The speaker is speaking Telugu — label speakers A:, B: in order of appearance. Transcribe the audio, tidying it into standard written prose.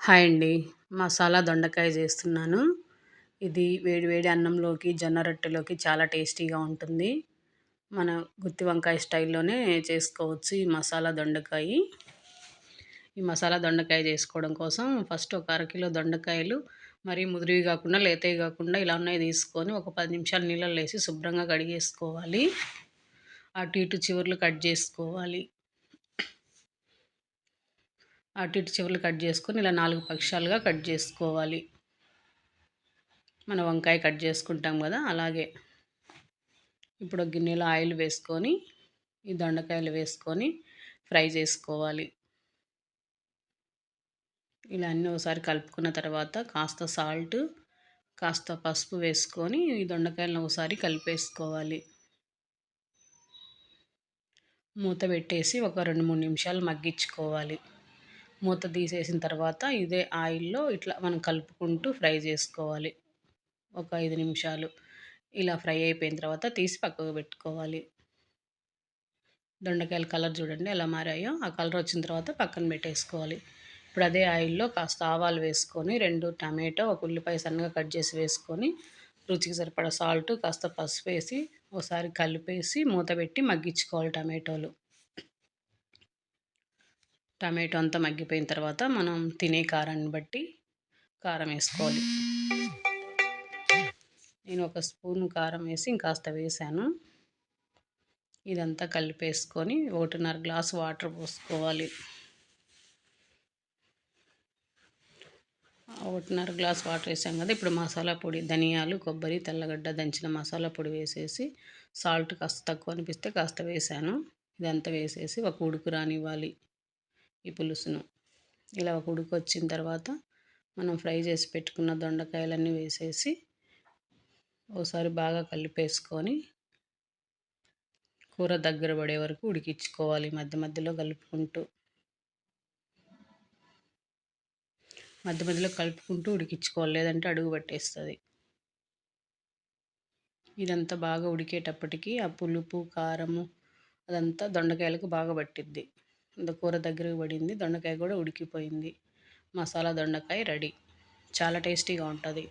A: హాయ్ అండి. మసాలా దొండకాయ చేస్తున్నాను. ఇది వేడి వేడి అన్నంలోకి, జొన్న రొట్టెలోకి చాలా టేస్టీగా ఉంటుంది. మన గుత్తి వంకాయ స్టైల్‌లోనే చేసుకోవచ్చు ఈ మసాలా దొండకాయి. ఈ మసాలా దొండకాయ చేసుకోవడం కోసం ఫస్ట్ ఒక అరకిలో దొండకాయలు మరీ ముదిరివి కాకుండా, లేతవి కాకుండా ఇలా ఉన్నయి తీసుకొని ఒక 10 నిమిషాలు నీళ్ళల్లో ఏసి శుభ్రంగా కడిగేసుకోవాలి. అటు ఇటు చివర్లు కట్ చేసుకోవాలి. అటు ఇటు చివర్లు కట్ చేసుకొని ఇలా 4 పక్షాలుగా కట్ చేసుకోవాలి. మన వంకాయ కట్ చేసుకుంటాం కదా అలాగే. ఇప్పుడు ఒక గిన్నెలో ఆయిల్ వేసుకొని ఈ దొండకాయలు వేసుకొని ఫ్రై చేసుకోవాలి. ఇలా అన్నీ ఒకసారి కలుపుకున్న తర్వాత కాస్త సాల్ట్, కాస్త పసుపు వేసుకొని ఈ దొండకాయలను ఒకసారి కలిపేసుకోవాలి. మూత పెట్టేసి ఒక 2-3 నిమిషాలు మగ్గించుకోవాలి. మూత తీసేసిన తర్వాత ఇదే ఆయిల్లో ఇట్లా మనం కలుపుకుంటూ ఫ్రై చేసుకోవాలి. ఒక 5 నిమిషాలు ఇలా ఫ్రై అయిపోయిన తర్వాత తీసి పక్కకు పెట్టుకోవాలి. దొండకాయల కలర్ చూడండి ఎలా మారాయో. ఆ కలర్ వచ్చిన తర్వాత పక్కన పెట్టేసుకోవాలి. ఇప్పుడు అదే ఆయిల్లో కాస్త ఆవాలు వేసుకొని 2 టమాటో, ఒక ఉల్లిపాయ సన్నగా కట్ చేసి వేసుకొని రుచికి సరిపడా సాల్ట్, కాస్త పసుపు వేసి ఒకసారి కలిపేసి మూత పెట్టి మగ్గించుకోవాలి టమాటోలు. టమాటో అంతా మగ్గిపోయిన తర్వాత మనం తినే కారాన్ని బట్టి కారం వేసుకోవాలి. నేను ఒక స్పూను కారం వేసి ఇంకాస్త వేసాను. ఇదంతా కలిపేసుకొని 1.5 గ్లాసు వాటర్ పోసుకోవాలి. 1.5 గ్లాస్ వాటర్ వేసాం కదా. ఇప్పుడు మసాలా పొడి, ధనియాలు, కొబ్బరి, తెల్లగడ్డ దంచిన మసాలా పొడి వేసేసి సాల్ట్ కాస్త తక్కువ అనిపిస్తే కాస్త వేసాను. ఇదంతా వేసేసి ఒక ఉడుకు రానివ్వాలి ఈ పులుసును. ఇలా ఒక ఉడుకు వచ్చిన తర్వాత మనం ఫ్రై చేసి పెట్టుకున్న దొండకాయలన్నీ వేసేసి ఒకసారి బాగా కలిపేసుకొని కూర దగ్గర పడే వరకు ఉడికించుకోవాలి మధ్య మధ్యలో కలుపుకుంటూ. మధ్య మధ్యలో కలుపుకుంటూ ఉడికించుకోవాలి, లేదంటే అడుగు పట్టేస్తుంది. ఇదంతా బాగా ఉడికేటప్పటికి ఆ పులుపు, కారము అదంతా దొండకాయలకు బాగా పట్టిద్ది. కూర దగ్గరకు పడింది, దొండకాయ కూడా ఉడికిపోయింది. మసాలా దొండకాయ రెడీ. చాలా టేస్టీగా ఉంటుంది.